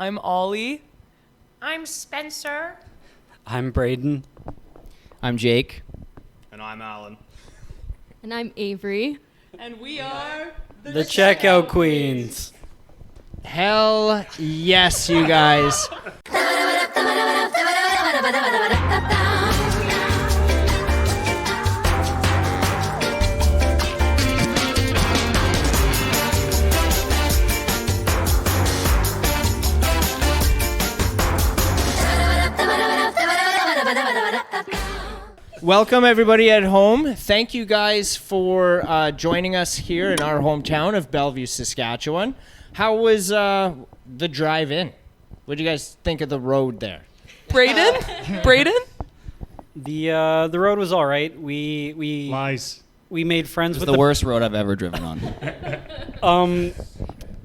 I'm Ollie. I'm Spencer. I'm Braden. I'm Jake. And I'm Alan. And I'm Avery. And we are The Checkout Queens. Hell yes, you guys. Welcome, everybody at home. Thank you guys for joining us here in our hometown of Bellevue, Saskatchewan. How was the drive in? What do you guys think of the road there? Braden? The road was all right. We Lies. We made friends It's with the worst road I've ever driven on.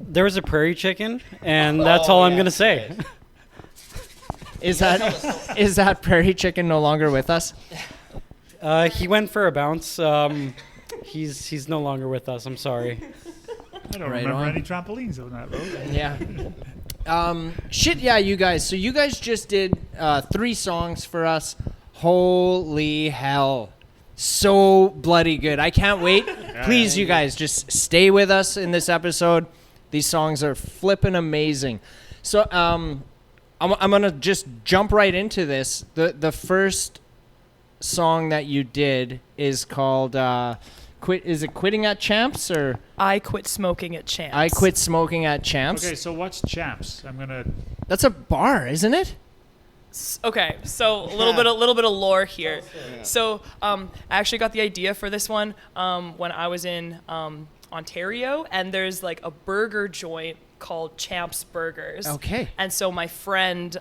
There was a prairie chicken, and that's all I'm gonna say. Is that prairie chicken no longer with us? He went for a bounce. He's no longer with us. I'm sorry. I don't Right remember on. any trampolines on that road. Yeah. You guys. So you guys just did 3 songs for us. Holy hell. So bloody good. I can't wait. Please, you guys, just stay with us in this episode. These songs are flippin' amazing. So I'm going to just jump right into this. The first song that you did is called Quitting at Champs or I Quit Smoking at Champs. I Quit Smoking at Champs? Okay, so what's Champs? That's a bar, isn't it? Okay, so a little bit of lore here. So I actually got the idea for this one when I was in Ontario, and there's like a burger joint called Champs Burgers. Okay. And so my friend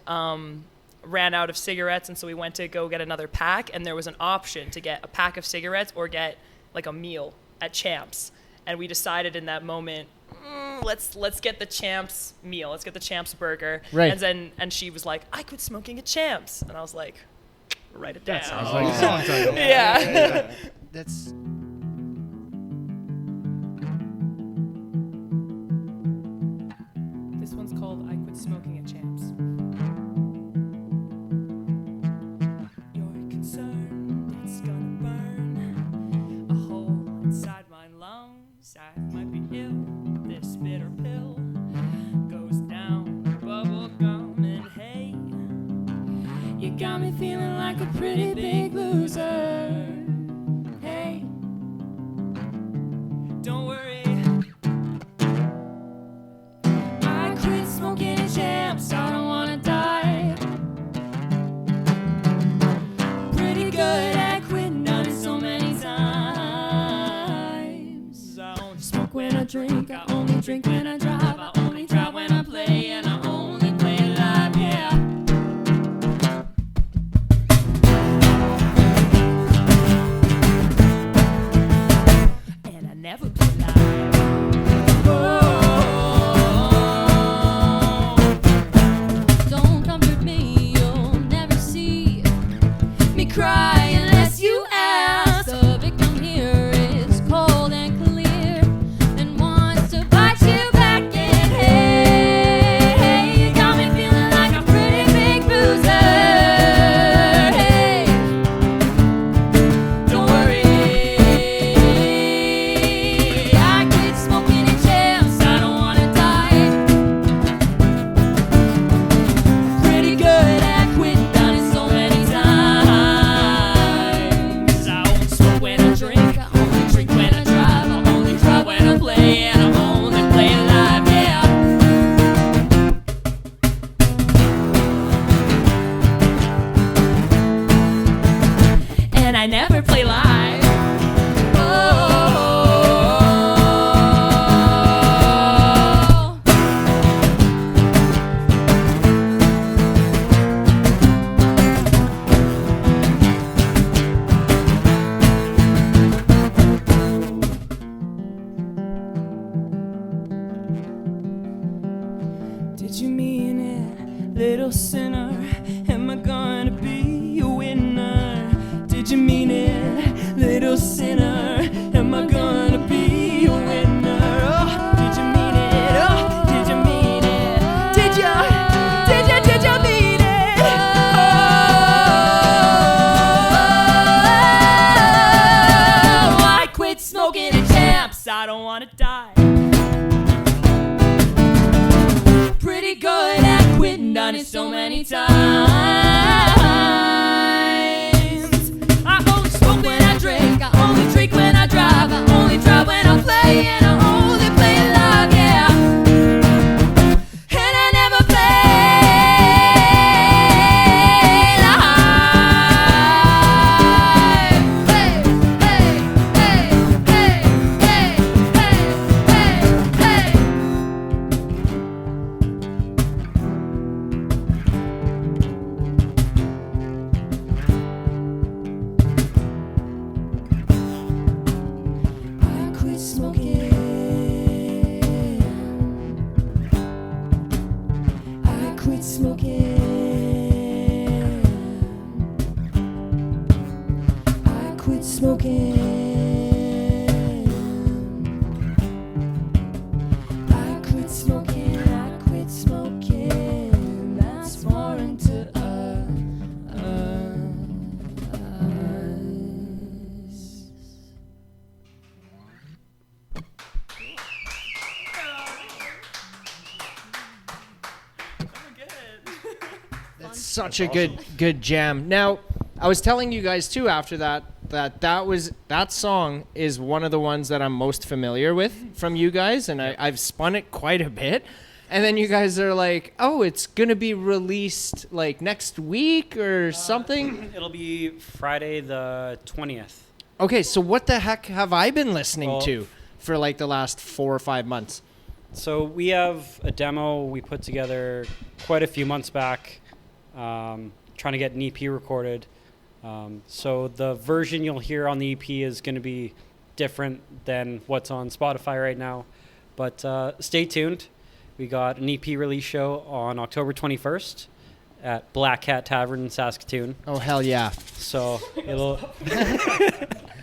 ran out of cigarettes, and so we went to go get another pack, and there was an option to get a pack of cigarettes or get like a meal at Champs. And we decided in that moment, let's get the Champs meal. Let's get the Champs burger. Right. And she was like, I quit smoking at Champs. And I was like, write it down. That sounds like a song title. Yeah. That's This one's called I Quit Smoking at Champs. You're concerned it's gonna burn a hole inside my lungs. I might be ill. This bitter pill goes down bubble gum, and hey, you got me feeling like a pretty big loser. Hey, don't worry. I quit smoking at Champs. I don't wanna die. Pretty good at quitting, done it so many times. I only smoke when I drink. I only drink when I drive. I only drive when I play, and I only play live. Yeah. And I never play live. Don't comfort me, you'll never see me cry unless you ask. The victim here is cold and clear and wants to bite you back in. Hey, you got me feeling like a pretty big bruiser. Hey, don't worry, I quit smoking at Champs. I don't wanna die. Pretty good at quitting, done it so many times. I only smoke when I drink. I only drink when I drive. I only drive when I play, and I only play live. Yeah. And I never play live. Oh. Did you mean it, little sinner? Am I gonna be a winner? Did you mean it, little sinner? Am I gonna be a winner? Oh, did you mean it? Oh, did you mean it? Did you? so many times. I only smoke when I drink, I only drink when I drive, I only drive when I play, and I only play live, yeah. And I never play live. Hey, hey, hey, hey, hey, hey, hey, hey. I quit smoking. I quit smoking. I quit smoking. I quit smoking. I quit smoking. That's more into us. That's such a good jam. Now, I was telling you guys too after that song is one of the ones that I'm most familiar with from you guys, and I've spun it quite a bit. And then you guys are like, "Oh, it's gonna be released like next week or something." It'll be Friday the 20th. Okay, so what the heck have I been listening Well- to for like the last 4 or 5 months? So we have a demo we put together quite a few months back, trying to get an EP recorded. So the version you'll hear on the EP is going to be different than what's on Spotify right now. But stay tuned. We got an EP release show on October 21st at Black Cat Tavern in Saskatoon. Oh hell yeah! So it'll...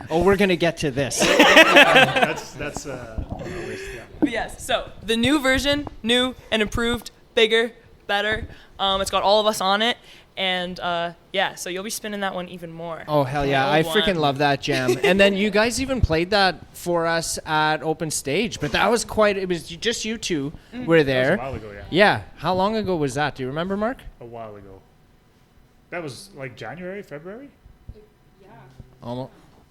Oh, we're gonna get to this. That's on our list, yeah. But yes, so the new version, new and improved, bigger, better. It's got all of us on it. And yeah, so you'll be spinning that one even more. Oh hell yeah! I freaking love that jam. And then you guys even played that for us at Open Stage, but that was quite. It was just you two were there. That was a while ago, yeah. Yeah. How long ago was that? Do you remember, Mark? A while ago. That was like January, February?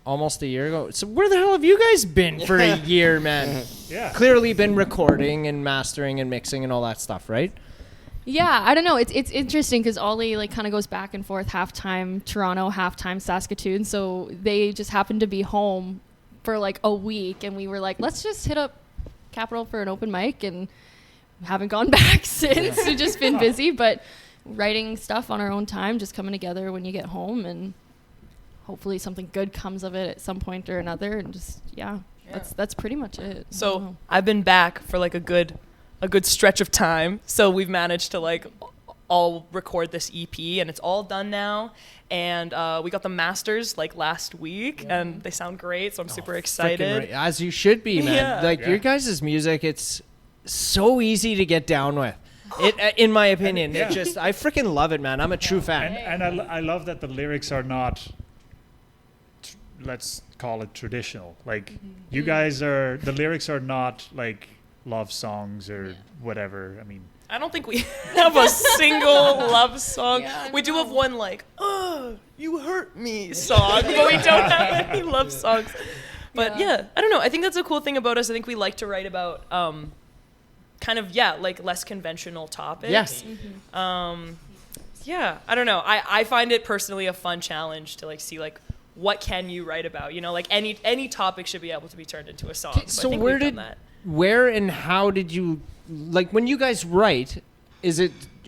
Almost a year ago. So where the hell have you guys been for a year, man? Yeah. Clearly been recording and mastering and mixing and all that stuff, right? Yeah, I don't know. It's interesting because Ollie like kind of goes back and forth, halftime Toronto, halftime Saskatoon. So they just happened to be home for like a week, and we were like, let's just hit up Capital for an open mic, and haven't gone back since. We've just been busy, but writing stuff on our own time, just coming together when you get home, and hopefully something good comes of it at some point or another, and just that's pretty much it. I don't So know. I've been back for like a good stretch of time. So we've managed to like all record this EP, and it's all done now. And we got the masters like last week, and they sound great. So I'm super Freaking excited. right. As you should be, man. Yeah. Like your guys' music, it's so easy to get down with. It, in my opinion, yeah. it just I freaking love it, man. I'm a true fan. And I love that the lyrics are not, let's call it traditional. Like, you guys are, the lyrics are not like love songs or whatever. I mean, I don't think we have a single love song. Yeah, I We do know. have one like, "Oh, you hurt me" song, but we don't have any love songs. But yeah, I don't know. I think that's a cool thing about us. I think we like to write about kind of like less conventional topics. Yes. Yeah, I don't know. I find it personally a fun challenge to like see like what can you write about. You know, like any topic should be able to be turned into a song. So I think where we've done did that. where and how did you like when you guys write?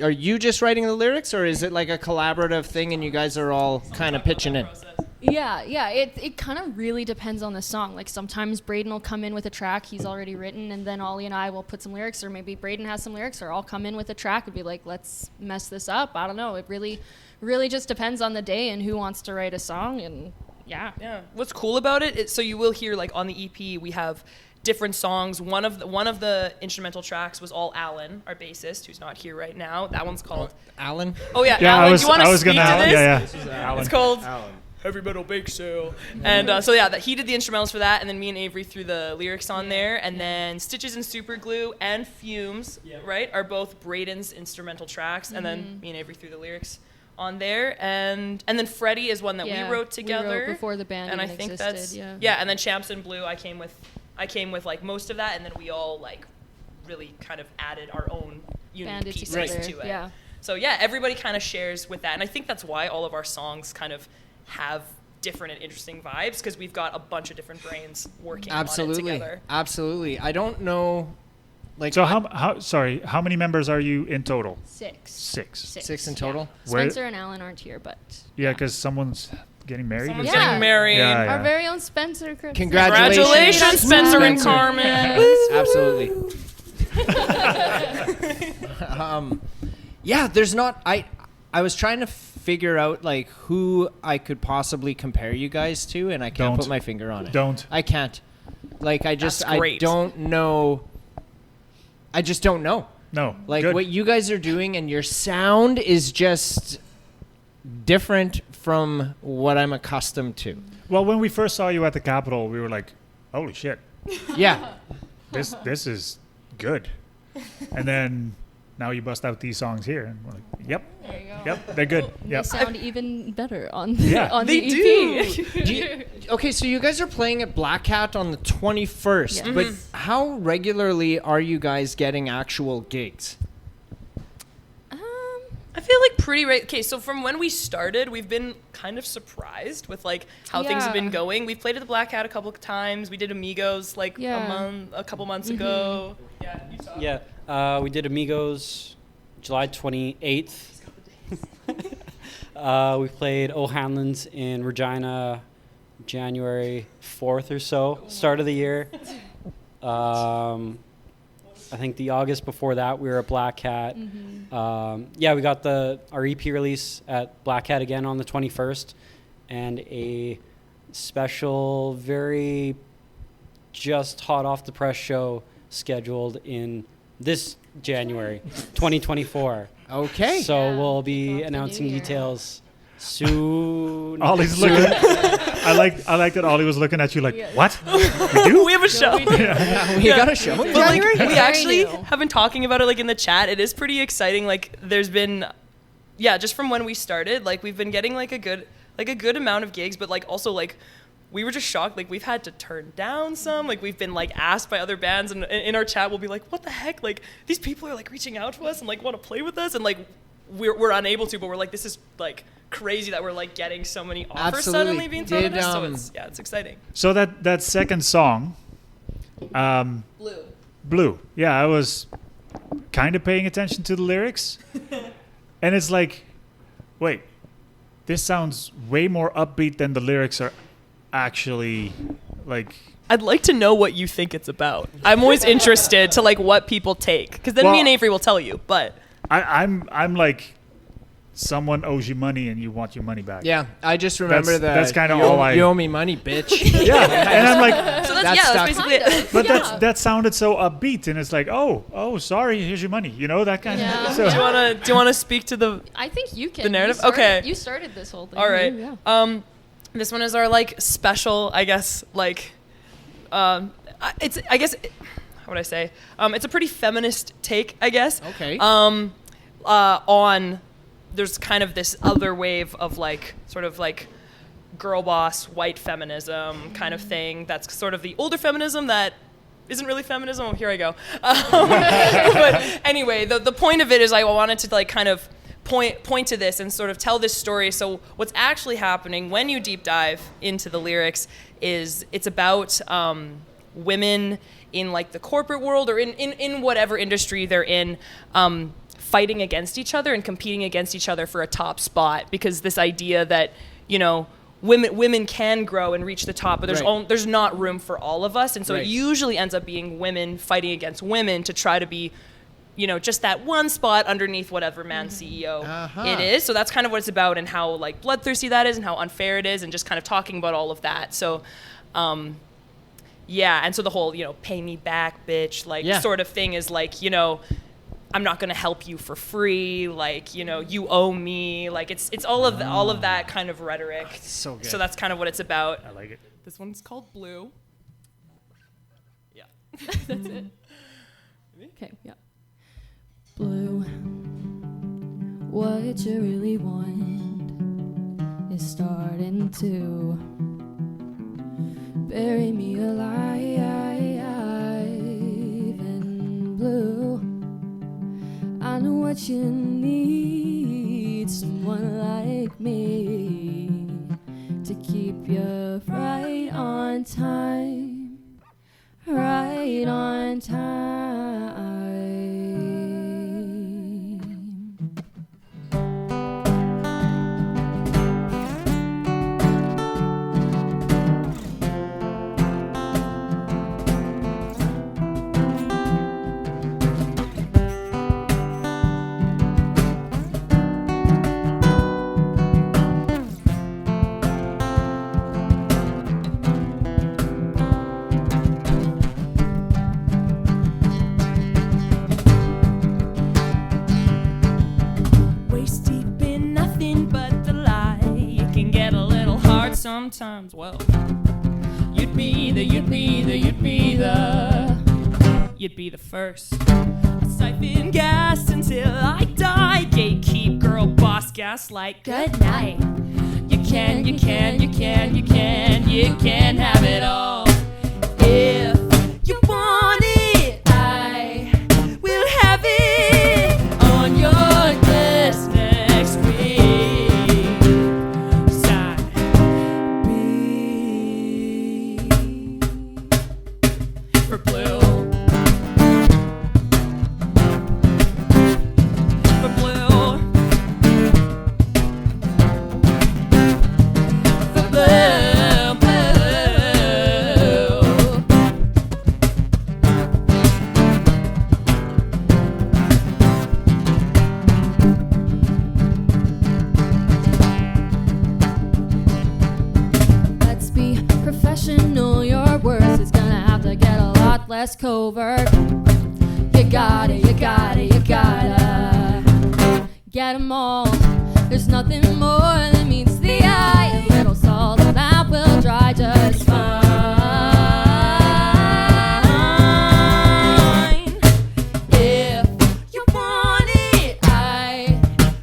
Are you just writing the lyrics, or is it like a collaborative thing and you guys are all kind of pitching in? Yeah. It kind of really depends on the song. Like sometimes Braden will come in with a track he's already written, and then Ollie and I will put some lyrics, or maybe Braden has some lyrics, or I'll come in with a track and be like, let's mess this up. I don't know. It really just depends on the day and who wants to write a song, and yeah. Yeah. What's cool about it is so you will hear like on the EP we have different songs. One of the instrumental tracks was all Alan, our bassist, who's not here right now. That one's called. Alan? Oh yeah, yeah, Alan. I was, do you want I to was speak gonna, to this? yeah. It's called heavy metal bake sale. And so yeah, he did the instrumentals for that, and then me and Avery threw the lyrics on there, and then Stitches and Super Glue and Fumes, right, are both Braden's instrumental tracks, and then me and Avery threw the lyrics on there, and then Freddie is one that we wrote together. We wrote before the band and I even think existed, that's and then Champs and Blue, I came with like most of that, and then we all like really kind of added our own unique Banded pieces together, to it. yeah. So yeah, everybody kind of shares with that, and I think that's why all of our songs kind of have different and interesting vibes, because we've got a bunch of different brains working on it together. Absolutely. I don't know, like. So how many members are you in total? Six in total. Spencer and Alan aren't here, but Yeah, because someone's getting married. Someone's Yeah. getting married. Yeah. our very own Spencer. Congratulations, Spencer and Carmen. Absolutely. Yeah, there's not. I was trying to figure out like who I could possibly compare you guys to, and I can't Don't. put my finger on it. Don't. I can't. Like I That's great. don't know. I just don't know. No. Like Good. what you guys are doing, and your sound is just different from what I'm accustomed to. Well, when we first saw you at the Capitol, we were like, "Holy shit, Yeah. this is good." And then now you bust out these songs here, and we're like, "Yep, There you go. yep, they're good." They Yep. sound even better on Yeah. on They the EP. do. Okay, so you guys are playing at Black Hat on the 21st, Yeah. but how regularly are you guys getting actual gigs? I feel like pretty right. Okay, so from when we started, we've been kind of surprised with like how things have been Yeah. going. We've played at the Black Hat a couple of times. We did Amigos like a couple months ago. Yeah, you saw. Yeah, we did Amigos July 28th. We played O'Hanlon's in Regina January 4th or so, start of the year. I think the August before that we were at Black Hat. We got our EP release at Black Hat again on the 21st, and a special, very just hot off the press show scheduled in this January 2024. Okay. So Yeah, we'll kick be off the announcing new year. details soon. Ollie's looking. I like that Ollie was looking at you like, "What? We have a show. we got a show in But like, January? we Very actually new. have been talking about it like in the chat. It is pretty exciting. Like there's been, just from when we started, like we've been getting like a good amount of gigs, but like also like we were just shocked. Like we've had to turn down some. Like we've been like asked by other bands, and in our chat we'll be like, "What the heck? Like these people are like reaching out to us and like want to play with us, and like we're unable to, but we're like this is like crazy that we're like getting so many offers Absolutely. suddenly being thrown at us. So Did, it's exciting. So that second song, Blue. Yeah, I was kind of paying attention to the lyrics, and it's like, wait, this sounds way more upbeat than the lyrics are actually like. I'd like to know what you think it's about. I'm always interested to like what people take, because then Well, me and Avery will tell you. But I'm like, someone owes you money and you want your money back. Yeah, I just remember That's kinda you all owe- I- You owe me money, bitch. Yeah, and I'm like, so That's that's stuck. basically it. but that sounded so upbeat, and it's like, oh, sorry, here's your money. You know, that kind Yeah. of. So, Do you wanna speak to the? I think you can. The narrative? You started, Okay. You started this whole thing. All right. Yeah. This one is our like special, I guess. Like, it's I guess. How would I say? It's a pretty feminist take, I guess. Okay. On there's kind of this other wave of like sort of like girl boss white feminism kind of thing that's sort of the older feminism that isn't really feminism. Oh, here I go. But anyway, the point of it is I wanted to like kind of point to this and sort of tell this story. So what's actually happening when you deep dive into the lyrics is it's about women in like the corporate world or in whatever industry they're in, fighting against each other and competing against each other for a top spot, because this idea that, you know, women can grow and reach the top, but there's not room for all of us, and so it usually ends up being women fighting against women to try to be, you know, just that one spot underneath whatever man CEO it is. So that's kind of what it's about, and how like bloodthirsty that is and how unfair it is, and just kind of talking about all of that. So yeah, and so the whole, you know, pay me back, bitch, like sort of thing is like, you know, I'm not gonna help you for free, like, you know, you owe me. Like it's all of that kind of rhetoric. So good. So that's kind of what it's about. I like it. This one's called Blue. Yeah. That's it. Okay, yeah. Blue, what you really want is starting to bury me alive in blue. I know what you need, someone like me to keep you right on time, right on time. Waist deep in nothing but the lie. It can get a little hard sometimes. Well, you'd be the first. Siphon gas until I die. Gatekeep, girl, boss, gaslight. Good night. You can have it all. If you want it, I will have it on your desk next week. Side B for blue. For blue. For blue, blue. Let's be professional, your worth is gonna have to get a lot less covert. You gotta get 'em all. There's nothing more that meets the eye. A little salt and that will dry just fine. If you want it, I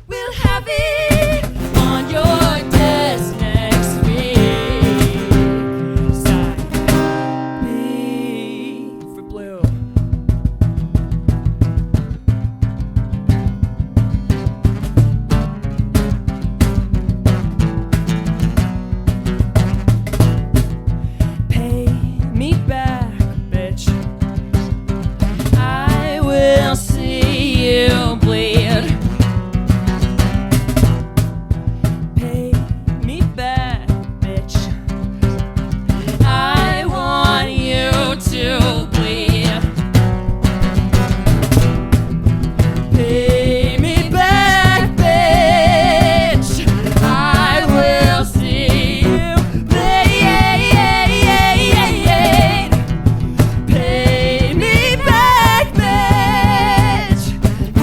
will have it on your desk next week. Side B for blue. Pay me back, bitch. I will see you bleed. Pay me back, bitch. I want you to bleed. Pay me back, bitch. I will see you bleed. Pay me back, bitch. I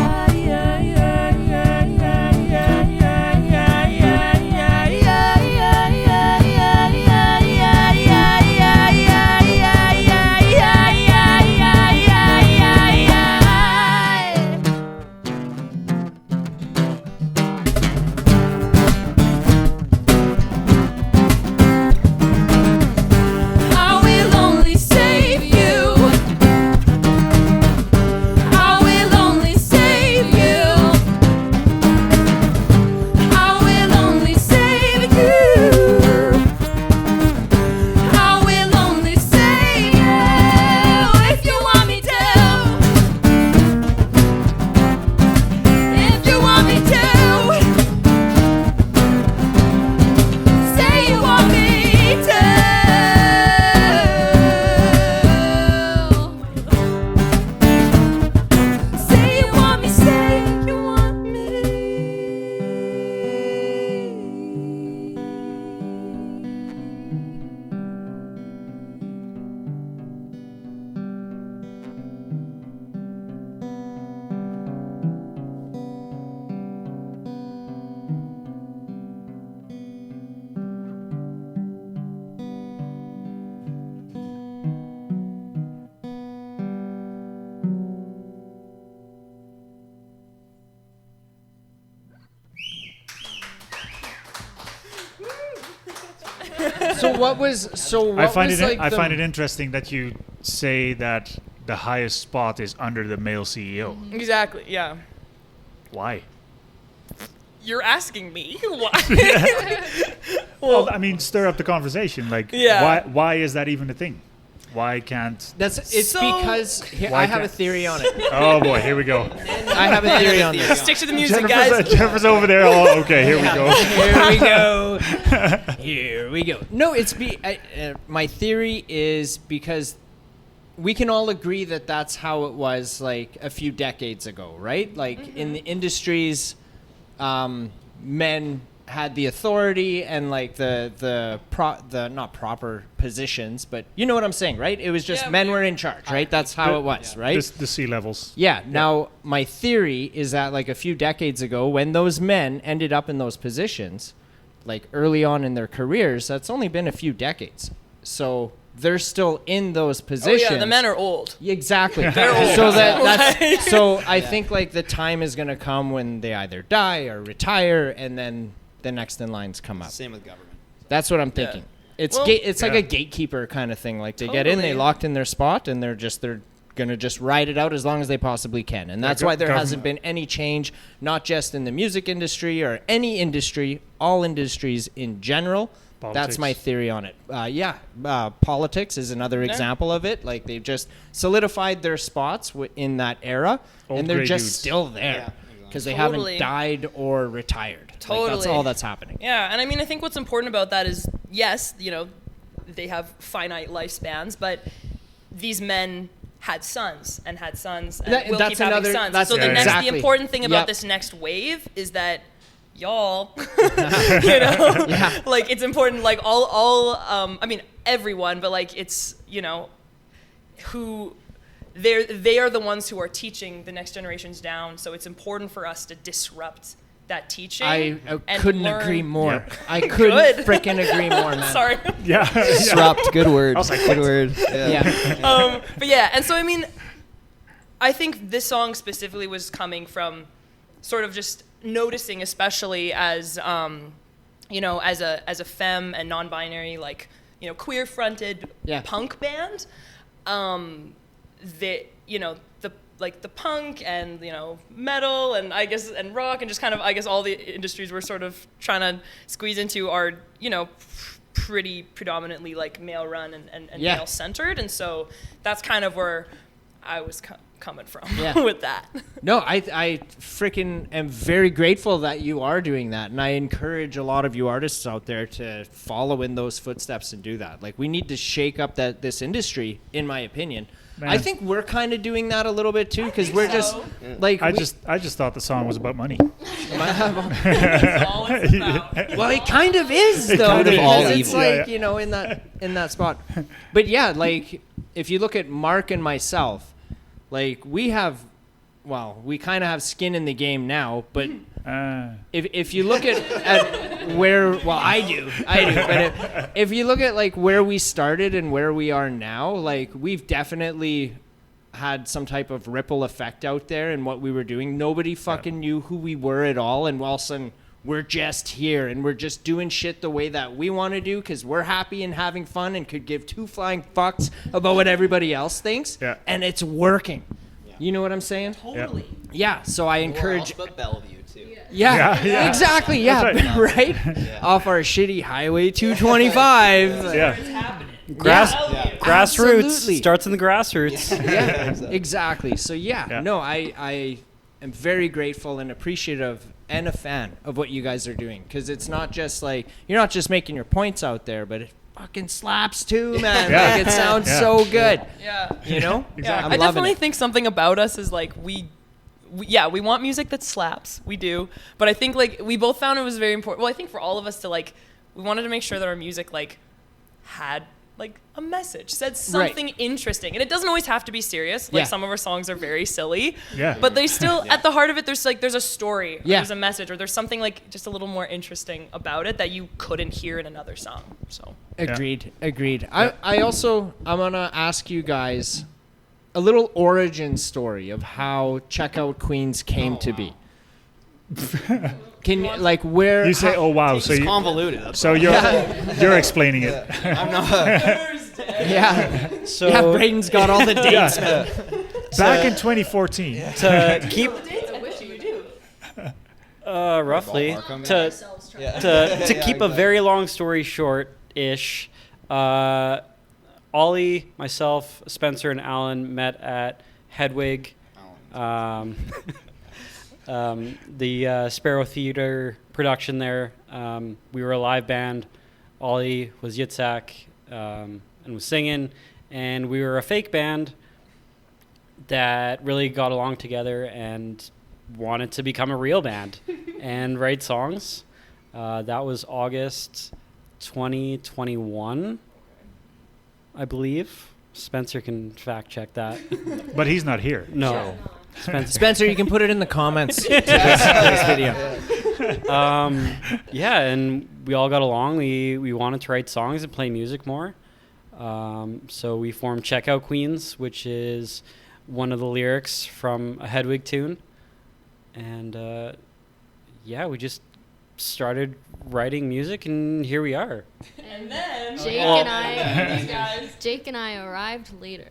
what was I find was it like I the- find it interesting that you say that the highest spot is under the male CEO. Exactly. Yeah. Why? You're asking me why? Well, I mean, stir up the conversation. Like, Yeah. why is that even a thing? Why can't? it's So- because Why I have a can't- theory on it. Oh boy, here we go. I have a theory on this. Stick to the music, guys. Jennifer's over there. Oh, okay, here we go. Here we go. Here we go. No, my theory is because we can all agree that that's how it was like a few decades ago, right? Like in the industries, men had the authority and like the not proper positions, but you know what I'm saying, right? It was just Yeah, men were in charge, right? That's how it was, right? The sea levels. Yeah. Now, my theory is that like a few decades ago, when those men ended up in those positions, like early on in their careers, that's only been a few decades. So they're still in those Oh positions. yeah, the men are old. Exactly. They're old. So that's so I think like the time is gonna come when they either die or retire, and then the next in lines come up. Same with government. That's what I'm thinking. It's Well- it's like Yeah. a gatekeeper kind of thing. Like they get in, they Totally. locked in their spot, and they're gonna just ride it out as long as they possibly can. And that's why there hasn't been any change, not just in the music industry or any industry, all industries in general. That's Politics. my theory on it. Politics is another example of it. Like they've just solidified their spots in that era, Old and they're gray just dudes. still there Yeah, because they Totally. haven't died or retired. Like, that's Totally. all that's happening. Yeah, and I mean, I think what's important about that is, yes, you know, they have finite lifespans, but these men had sons and had sons and will That's keep having another- sons. that's- So the exactly. the important thing about Yep. this next wave is that y'all, you know, Yeah. like it's important, like all, I mean, everyone, but like it's, you know, who. They are the ones who are teaching the next generations down, so it's important for us to disrupt that teaching. I and couldn't learn- agree more. Yeah. I couldn't Good. freaking agree more, man. Sorry. Yeah. Disrupt. Good word. was like, good what? word. Yeah. But yeah, and so I mean, I think this song specifically was coming from sort of just noticing, especially as you know, as a femme and non-binary, like, you know, queer-fronted Yeah. punk band, that, you know, the punk and, you know, metal and I guess and rock and just kind of I guess all the industries we're sort of trying to squeeze into are, you know, pretty predominantly like male run and Yeah. male centered, and so that's kind of where I was coming from Yeah. with that. No, I freaking am very grateful that you are doing that, and I encourage a lot of you artists out there to follow in those footsteps and do that. Like we need to shake up this industry, in my opinion. Man. I think we're kind of doing that a little bit too, because we're just so. like I just thought the song was about money. That's all it's about. well, it kind of is though. kind of is. all Because it's evil. like Yeah. you know in that spot. But yeah, like if you look at Mark and myself, like we kind of have skin in the game now, but. If you look at where I do, but if you look at like where we started and where we are now, like we've definitely had some type of ripple effect out there in what we were doing. Nobody fucking knew who we were at all, and all of a sudden we're just here and we're just doing shit the way that we want to do because we're happy and having fun and could give two flying fucks about what everybody else thinks, Yeah. and it's working. You know what I'm saying? Totally. Yeah. So I encourage. But Bellevue too. Yeah, Yeah. exactly. Yeah, That's right. Off our shitty Highway 225. Yeah. Grassroots Absolutely. starts in the grassroots. Yeah, exactly. So Yeah. no, I am very grateful and appreciative and a fan of what you guys are doing, because it's not just like you're not just making your points out there, but it fucking slaps too, man. Yeah. Like it sounds Yeah. so good. Yeah. You know? Yeah, I'm I loving definitely it. think something about us is like we want music that slaps. We do. But I think like we both found it was very important. Well, I think for all of us to like, we wanted to make sure that our music like had like a message, said something interesting. And it doesn't always have to be serious. Like Yeah. some of our songs are very silly. Yeah. But they still, at the heart of it, there's a story, or Yeah. there's a message, or there's something like just a little more interesting about it that you couldn't hear in another song. So Agreed. I also I'm gonna ask you guys a little origin story of how Checkout Queens came to be. Can you, like, where? You say, "Oh wow," so It's convoluted. you're explaining it. I'm not. Yeah. So Yeah, Braden's got all the dates. Back in 2014. to keep roughly Ballpark, to keep a very long story short-ish, Ollie, myself, Spencer, and Alan met at Hedwig, the Sparrow Theater production there. We were a live band. Ollie was Yitzhak and was singing, and we were a fake band that really got along together and wanted to become a real band and write songs. That was August 2021, I believe. Spencer can fact check that. But he's not here. No. Spencer, you can put it in the comments to this video. Yeah, and we all got along. We wanted to write songs and play music more. So we formed Checkout Queens, which is one of the lyrics from a Hedwig tune. And we just started writing music, and here we are. And then Jake Well- and I, these guys. Jake and I arrived later.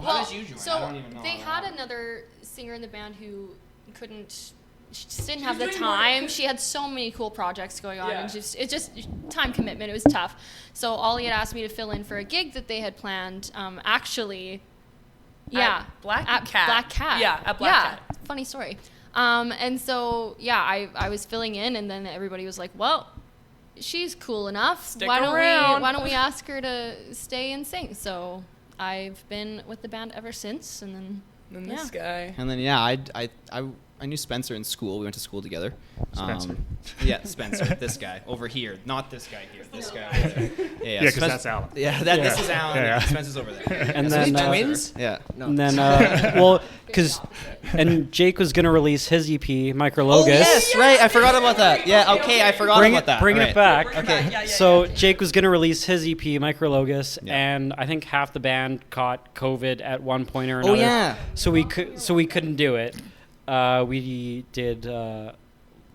How did you join? So I don't even know they how had that another singer in the band who couldn't. She just didn't have the time. She had so many cool projects going on, and it's just time commitment. It was tough. So Ollie had asked me to fill in for a gig that they had planned. Actually, yeah, At Black at Cat. Black Cat. Yeah, at Black Cat. Funny story. And so I was filling in, and then everybody was like, "Well, she's cool enough. Stick why around." don't we ask her to stay and sing?" So I've been with the band ever since, and then And this guy. And then I knew Spencer in school. We went to school together. Spencer. Yeah, Spencer. This guy over here, not this guy here. This guy over there. Yeah, because Spen- that's Alan. Yeah, this is Alan. Yeah. Spencer's over there. And So then Spencer- twins? Yeah. No. and then and Jake was gonna release his EP, Micrologus. Oh yes, right. I forgot about that. Yeah. Okay, I forgot about that. Bringing Right. it back. Okay. So Jake was gonna release his EP, Micrologus, Yeah. and I think half the band caught COVID at one point or another. Oh yeah. So we couldn't do it. We did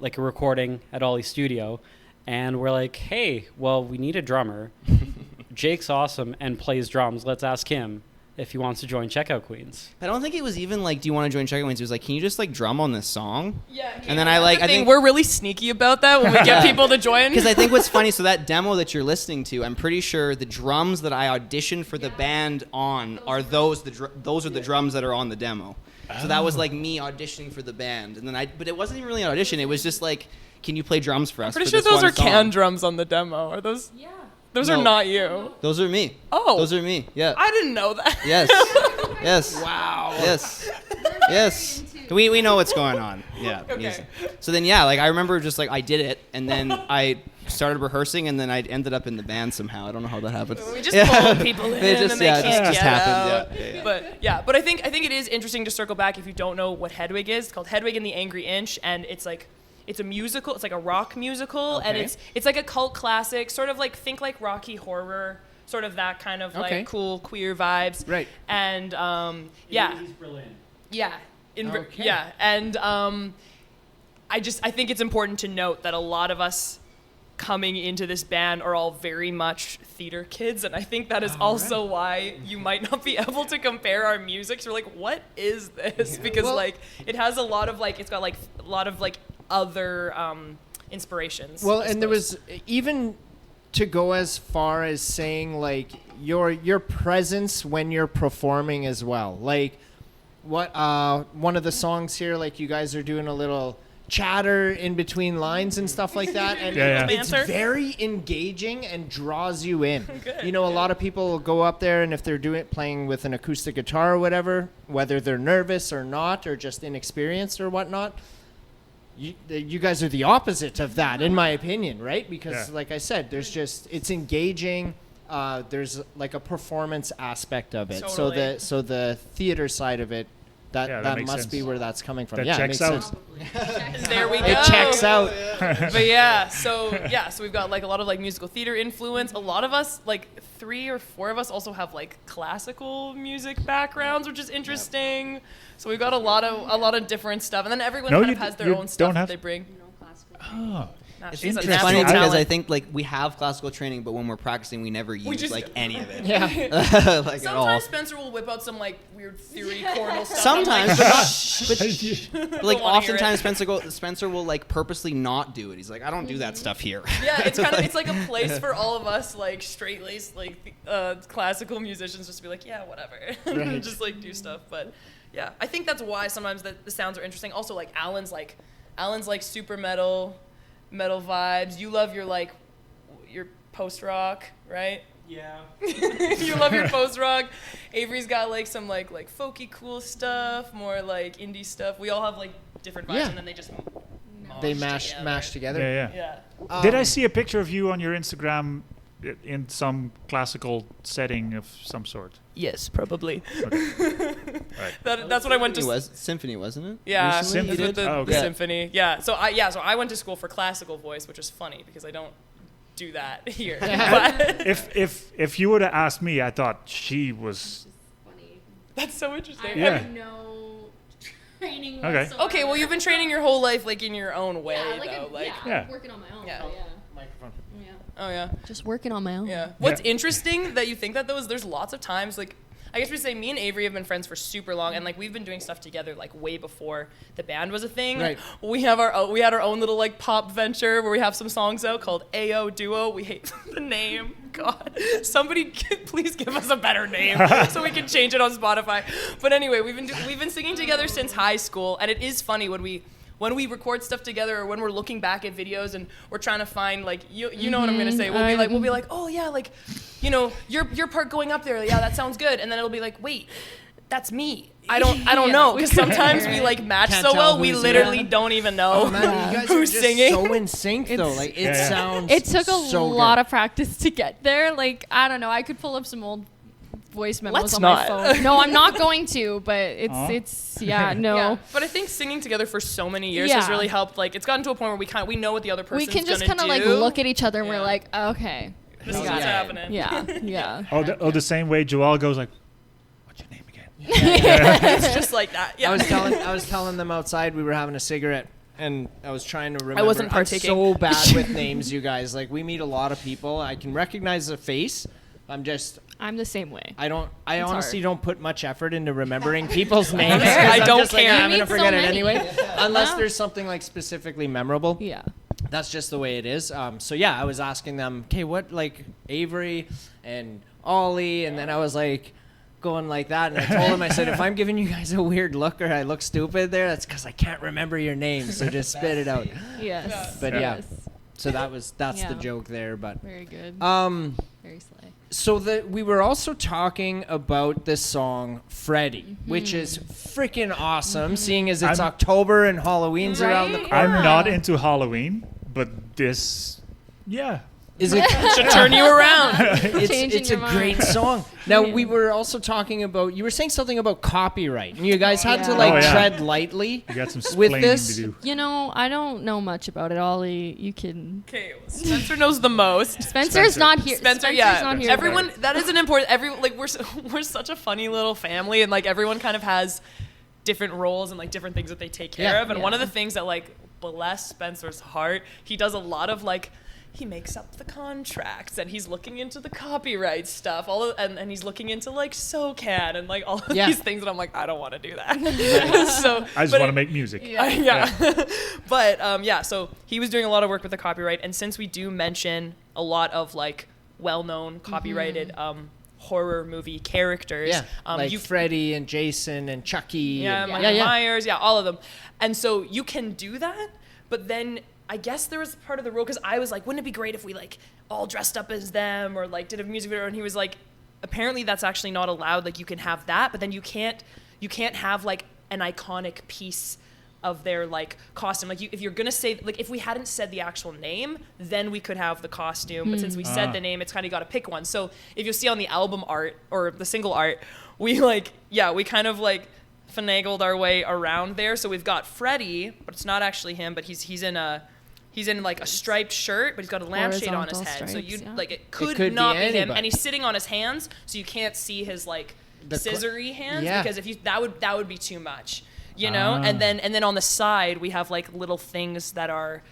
like a recording at Ollie's studio, and we're like, hey, well, we need a drummer. Jake's awesome and plays drums. Let's ask him if he wants to join Checkout Queens. I don't think it was even like, do you want to join Checkout Queens? It was like, can you just like drum on this song? Yeah. And then I think we're really sneaky about that when we get people to join. because I think what's funny, so that demo that you're listening to, I'm pretty sure the drums that I auditioned for the band on are those are the drums that are on the demo. So that was like me auditioning for the band, and then but it wasn't even really an audition. It was just like, can you play drums for us? Pretty for sure this those one are song? canned drums on the demo. Are those? yeah. Those No. are not you. Those are me. Oh. Those are me. Yeah. I didn't know that. Yes. Yes. Wow. Yes. Yes. We know what's going on. Yeah. Okay. Easy. So then like I remember just like I did it, and then I started rehearsing, and then I ended up in the band somehow. I don't know how that happened. We just pull people in, It just- and they yeah, it can't just get happened. out. Yeah. But I think it is interesting to circle back if you don't know what Hedwig is. It's called Hedwig and the Angry Inch, and it's like it's a musical. It's like a rock musical, and Okay. it's like a cult classic, sort of like think like Rocky Horror, sort of that kind of Okay. like cool queer vibes. Right. And yeah. He's brilliant. Yeah. Okay. Yeah. And I think it's important to note that a lot of us coming into this band are all very much theater kids, and I think that is also why you might not be able to compare our music. So we're like, what is this? Because Well- like it has a lot of like it's got like a lot of like other inspirations. Well, I and there suppose. was even to go as far as saying like your presence when you're performing as well. Like what one of the songs here, like you guys are doing a little chatter in between lines and stuff like that, and Yeah, yeah. it's Banter. very engaging and draws you in. Good, You know, a lot of people will go up there, and if they're playing with an acoustic guitar or whatever, whether they're nervous or not, or just inexperienced or whatnot, you guys are the opposite of that, in my opinion, right? Because, Yeah. like I said, it's engaging. There's like a performance aspect of it. Totally. So the theater side of it that that makes must be sense. where that's coming from. That Yeah, it checks makes out. sense. There we go. It checks out. But yeah, so we've got like a lot of like musical theater influence. A lot of us, like 3 or 4 of us, also have like classical music backgrounds, which is interesting. So we've got a lot of different stuff, and then everyone No, kind you of has d- their you own stuff don't that have- they bring. Oh. Nah, It's she's a funny natural because talent. I think like we have classical training, but when we're practicing, we never use just- like any of it. Yeah. Like at all. Sometimes Spencer will whip out some like weird theory chordal stuff. Sometimes, but Don't like wanna hear it. oftentimes Spencer will like purposely not do it. He's like, I don't do that stuff here. Yeah, it's kind of it's like a place for all of us like straight laced like classical musicians just to be like, yeah, whatever, just like do stuff. But yeah, I think that's why sometimes the sounds are interesting. Also, like Alan's like super metal vibes. You love your post rock, right? Yeah. You love your post rock. Avery's got like some like folky cool stuff, more like indie stuff. We all have like different vibes, Yeah. and then they just They mash mash together. Yeah. Yeah. Did I see a picture of you on your Instagram in some classical setting of some sort? Yes, probably. Right. That's what I went to. It was symphony, wasn't it? Yeah, Recently you with did? the Oh, okay. the symphony. Yeah, so I went to school for classical voice, which is funny because I don't do that here. But If you would have asked me, I thought she was. that's so interesting. Yeah. have no training Okay. whatsoever. Okay, well you've been training your whole life like in your own way though. Yeah. I'm working on my own. Yeah. Yeah. Microphone. Oh yeah. Just working on my own. Yeah. What's interesting that you think that though is there's lots of times like I guess we say me and Avery have been friends for super long, and like we've been doing stuff together like way before the band was a thing. Right. We had our own little like pop venture where we have some songs out called AO Duo. We hate the name. God, somebody please give us a better name so we can change it on Spotify. But anyway, we've been singing together since high school, and it is funny when we record stuff together or when we're looking back at videos and we're trying to find like you know what I'm gonna say. We'll be like, oh yeah, like, you know, your part going up there, yeah, that sounds good. And then it'll be like, wait, that's me. I don't know, because sometimes we like match Can't so tell well we who's- literally yeah. don't even know Oh man, you guys are who's just singing. so in sync though. Like it Yeah. sounds. It took a so lot good. of practice to get there. Like, I don't know. I could pull up some old voice memos Let's on not. my phone. No, I'm not going to, but Aw. it's no. Yeah, but I think singing together for so many years has Yeah. really helped. Like, it's gotten to a point where we know what the other We person's can just kind of like look at each other and Yeah. we're like, okay. this is got what's it. happening. Yeah, yeah. The same way Joel goes like, what's your name again? It's just like that. Yeah. I was telling them outside we were having a cigarette, and I was trying to remember. wasn't I'm partaking. so bad with names, you guys. Like we meet a lot of people. I can recognize a face. I'm the same way. I It's honestly hard. don't put much effort into remembering people's names. I 'cause I'm don't just like, care. I'm You gonna meet so forget it many. anyway, unless Yeah. there's something like specifically memorable. Yeah. That's just the way it is. So yeah, I was asking them, okay, what like Avery and Ollie, and then I was like going like that, and I told him, I said, if I'm giving you guys a weird look or I look stupid there, that's because I can't remember your names, so just spit it out. Yes. But yeah. Yes. So that's the Yeah. joke there, but Very good. Very slay. so we were also talking about this song Freddie, which is freaking awesome, seeing as it's I'm- October and Halloween's around the Right? corner. I'm not into Halloween, but this, yeah. Is it? Should turn you around. Changing it's a your great mind. song. Now we were also talking about, you were saying something about copyright, and you guys had to Yeah. like Oh, yeah. tread lightly. You got some With splaining this- to do. You know, I don't know much about it. Ollie, you can. Okay, Spencer knows the most. Spencer's not here. Spencer, Spencer's yeah. not here. Everyone, that is an important. We're such a funny little family, and like everyone kind of has different roles and like different things that they take care Yeah. of. And Yeah. one of the things that like bless Spencer's heart, he does a lot of like. He makes up the contracts and he's looking into the copyright stuff, and he's looking into like SoCAD and like all of Yeah. these things. And I'm like, I don't want to do that. So I just but want to it- make music. yeah. But yeah, so he was doing a lot of work with the copyright, and since we do mention a lot of like well-known copyrighted horror movie characters, Yeah, like you Freddy and Jason and Chucky. yeah, and, Michael Myers, yeah, all of them, and so you can do that, but then I guess there was part of the rule because I was like, wouldn't it be great if we like all dressed up as them or like did a music video? And he was like, apparently that's actually not allowed. Like you can have that, but then you can't have like an iconic piece of their like costume. Like if you're gonna say like if we hadn't said the actual name, then we could have the costume. But since we said the name, it's kind of got to pick one. So if you'll see on the album art or the single art, we kind of like finagled our way around there. So we've got Freddie, but it's not actually him, but he's in like a striped shirt, but he's got a lampshade on his Horizontal head. So stripes, yeah. like it could could not be be him, anybody. and he's sitting on his hands, so you can't see his like The scissory hands yeah. because if you that would be too much, you know. And then on the side we have like little things that are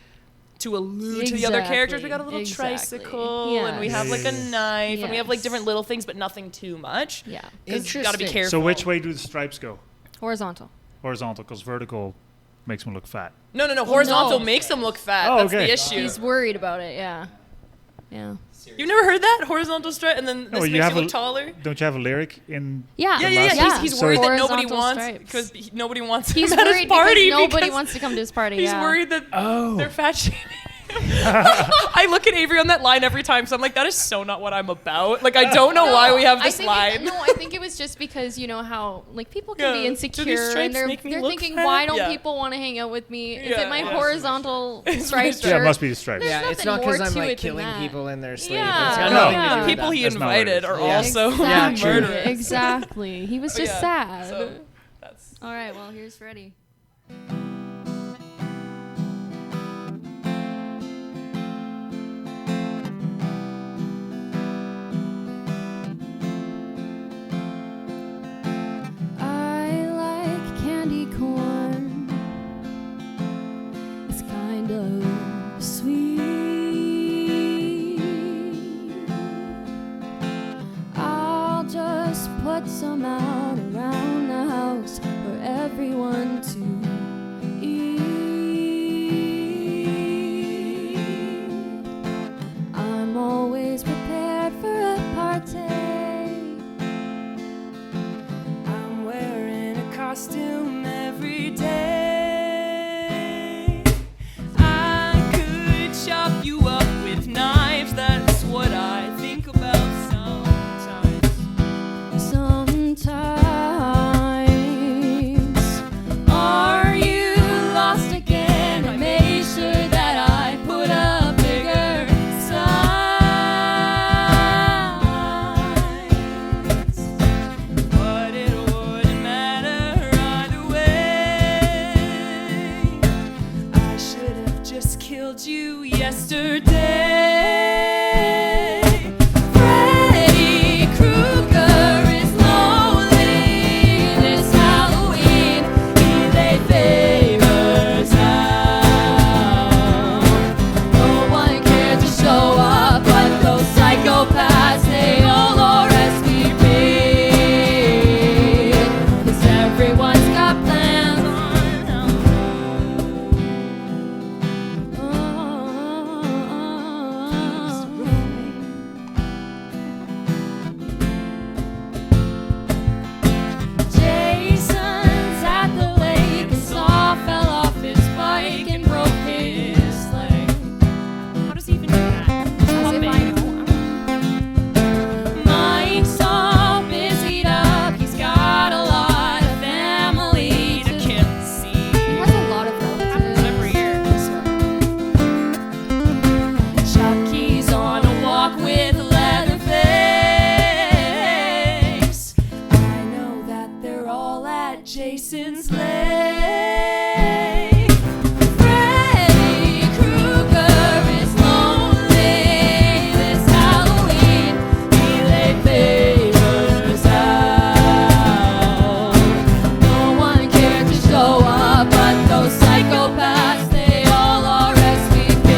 to allude to the other characters. We got a little Exactly. tricycle, and we have like a Yes. knife, and we have like Yes. different little things, but nothing too much. Yeah. 'Cause you gotta be Interesting. careful. So which way do the stripes go? Horizontal. Horizontal, because vertical makes me look fat. No. Horizontal no. makes them look fat. Oh, That's okay. the issue. He's worried about it. Yeah. Yeah. You've never heard that horizontal stripe, and then this you makes have you a- look taller. Don't you have a lyric in? Yeah. Yeah. last- He's So worried that nobody Horizontal wants stripes. because nobody wants He's him at his worried party because nobody because wants to come to his party. He's yeah. worried that Oh. they're fat shaming him. I look at Avery on that line every time, so I'm like, that is so not what I'm about. Like, I don't know why we have this line. I think it was just because you know how like people can be Yeah. Do insecure these stripes and they're make me they're look thinking, fat? why don't Yeah. people want to hang out with me? Is Yeah, it my yeah. horizontal It's my striped stripe. Yeah, shirt? it must be the stripes. There's Yeah, it's nothing not because more I'm to like it than killing that. people in their sleep. Yeah. It's got No, nothing to do with people that. he That's not what it invited is. are Yeah. also Yeah, true. murderers. Exactly. He was But just yeah, sad. so that's All right. Well, here's Freddie. I like candy corn. It's kind of sweet. I'll just put some out around the house for everyone to eat. I'm always prepared for a party. I'm wearing a costume every day. I could chop you up with knives, that's what I think about sometimes. Sometimes. Are you lost again? I made sure that I put a bigger signs. But it wouldn't matter either way. I should have just killed you yesterday. Freddy Krueger is lonely this Halloween. He laid favors out. No one cared to show up, but those psychopaths, they all RSVP. 'Cause everyone's got plans on Jason's at the lake and Saw fell off his bike and broke his leg. How does he even do that? Mike's all busied up. He's got a lot of family to see. He has a lot of relatives. Every year. Chucky's on a walk with Leatherface. I know that they're all at Jason's lake. Freddy Krueger is lonely this Halloween. He laid favors out. No one cared to show up, but those psychopaths, they all RSVP.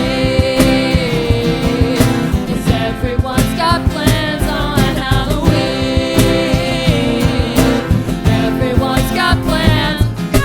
'Cause everyone's got plans on Halloween. Everyone's got plans. Go!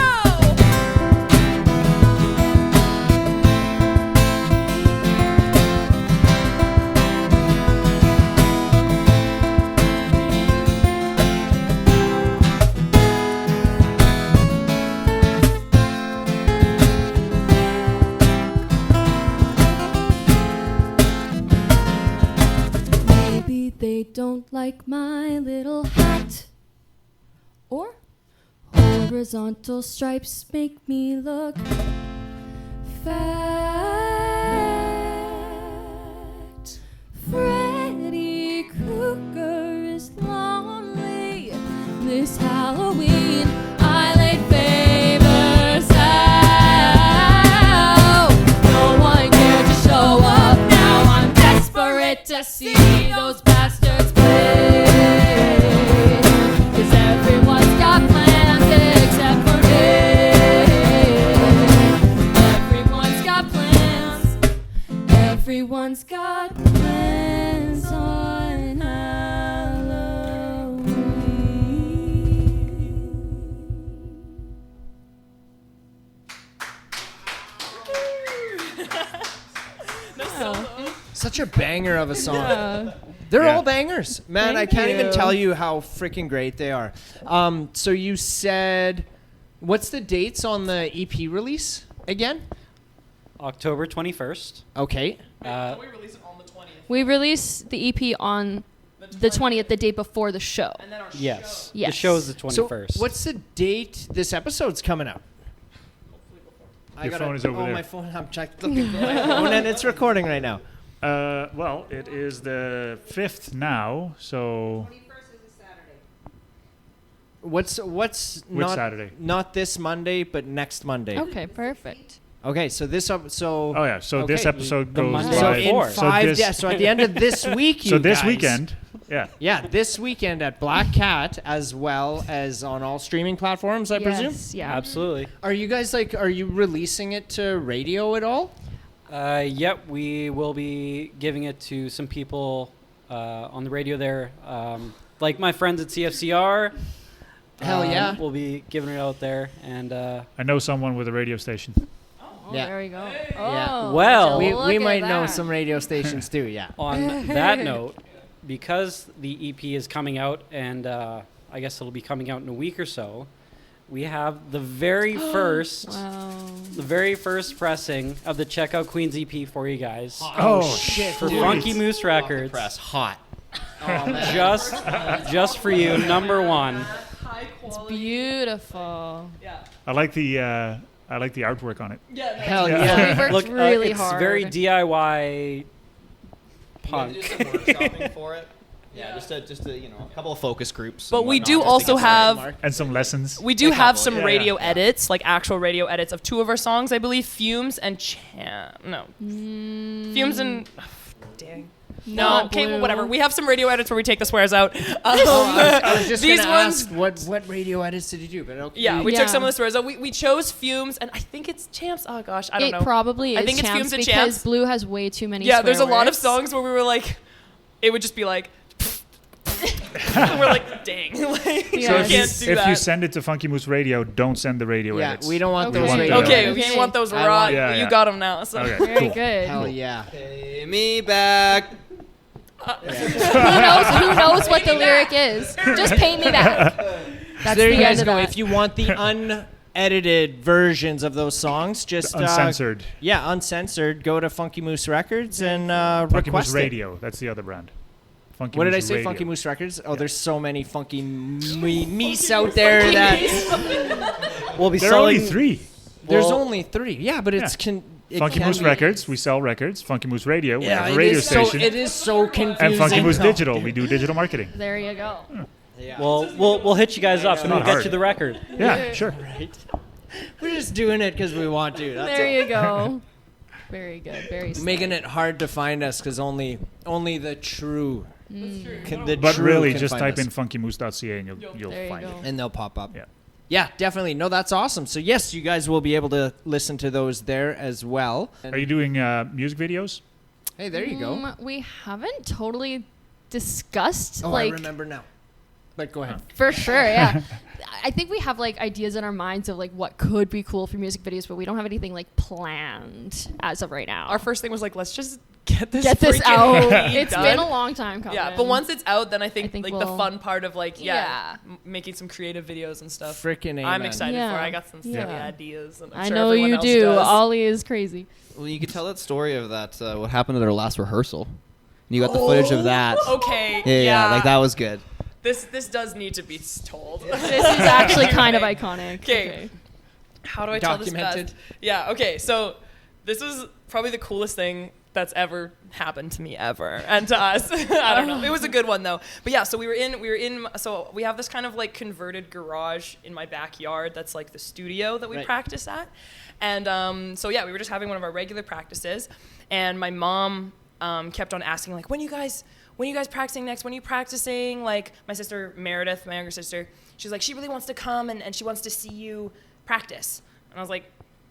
Maybe they don't like my little hat. Or horizontal stripes make me look fat. Freddy Krueger is lonely this Halloween. I Everyone's got plans on Halloween. Such a banger of a song. Yeah. They're Yeah. all bangers. Man, I Thank can't even you. tell you how freaking great they are. So you said, what's the dates on the EP release again? October 21st. Okay. we release it on the 20th. We released the EP on the 20th, the day before the show. And then our Yes. Yes. The show is the So 21st. what's the date this episode's coming out? Your phone is over there. my phone. I'm looking for my phone, and it's recording right now. Well, it is the 5th now, so What's which not Saturday? not this Monday, but next Monday. Okay, perfect. Okay, so this so Oh yeah, so this Okay. episode The goes Monday so live. in before. 5 this- days. So at the end of this week, you So this guys- weekend, yeah. Yeah, this weekend at Black Cat, as well as on all streaming platforms, I presume. Yes, yeah. Absolutely. Are you guys are you releasing it to radio at all? Yep, we will be giving it to some people on the radio there. Like my friends at CFCR. Hell yeah. We'll be giving it out there. And I know someone with a radio station. Oh, Yeah. there we go. Yeah. Oh, Well- We look at might know that. some radio stations too, yeah. on that note, because the EP is coming out, and I guess it'll be coming out in a week or so, we have the very first, Wow. the very first pressing of the Checkout Queens EP for you guys Oh, shit, for dude. Funky Moose Records. Press hot. Just for you, number one. High quality. Beautiful. Yeah. I like the artwork on it. Yeah. No, Hell Yeah. yeah. We worked Look, really it's hard. very DIY punk. Workshopping for it. Yeah, just a a couple of focus groups. But and we whatnot, do just to also get started. have And some lessons. we do A have couple, some yeah. radio edits, like actual radio edits of two of our songs, I believe, Fumes and Fumes and dang. No, Not okay, well, Blue. whatever. We have some radio edits where we take the swears out. I was just These gonna ones- ask what radio edits did you do? But okay. Yeah, we Yeah. took some of the swears out. We chose Fumes, and I think it's Champs. Oh gosh, I don't It know. probably is I think it's Champs Fumes and because Champs. Blue has way too many Yeah, there's a swear lot of words. songs where we were like, it would just be like, we're like, dang, like, Yeah. So I if, can't you, do if that. you send it to Funky Moose Radio, don't send the radio Yeah, edits. we don't want Okay. those want radio the- Okay, edits. if you want those I raw, want- Yeah, you yeah. got them now. So. Okay, Very cool. good. Hell yeah. Pay me back. Who knows what the lyric is? Just pay me back. That's There the you guys end of go. that. If you want the unedited versions of those songs, just Uncensored. Yeah, uncensored. Go to Funky Moose Records and Funky Moose request it. Radio. That's the other brand. Funky What did I Moose say? Radio. Funky Moose Records. Oh, there's so many funky meese out there that We'll be There are selling only 3. there's Well- only 3. Yeah, but it's Yeah. it Funky can Moose be- Records, we sell records. Funky Moose Radio, we Yeah, have a it radio is so station. it is so confusing. And Funky Moose No. Digital, we do digital marketing. There you go. we'll hit you guys up and we'll Not get hard. you the record. Yeah, sure. We're just doing it because we want to. That's There all. you go. Very good. Very Making it hard to find us because only the true. The But true really, can just find type us. in funkymoose.ca and you'll There you find go. it. and they'll pop up. Yeah. Yeah, definitely. No, that's awesome. So yes, you guys will be able to listen to those there as well. Are you doing music videos? Hey, there you go. We haven't totally discussed Oh, like I remember now. But go ahead. for sure. Yeah, I think we have like ideas in our minds of like what could be cool for music videos, but we don't have anything like planned as of right now. Our first thing was like, let's just get this Get this freaking out. EP It's done. been a long time coming. Yeah, but once it's out, then I think think like we'll- the fun part of like Yeah. making some creative videos and stuff. Frickin' I'm amen. excited Yeah. for it. I got some silly Yeah. ideas, and I'm I sure know everyone you else do. does. Ollie is crazy. Well, you could tell that story of that what happened at our last rehearsal. You got the footage of that. Okay. Yeah, like that was good. This does need to be told. This is actually kind of iconic. Okay. How do I tell this Documented. best? Yeah. Okay. So this was probably the coolest thing that's ever happened to me ever and to us. I don't know. It was a good one though. But yeah, so we were in so we have this kind of like converted garage in my backyard that's like the studio that we Right. practice at. And so yeah, we were just having one of our regular practices, and my mom kept on asking like, when are you guys practicing next? When are you practicing? Like my sister Meredith, my younger sister, she's like, she really wants to come and she wants to see you practice. And I was like,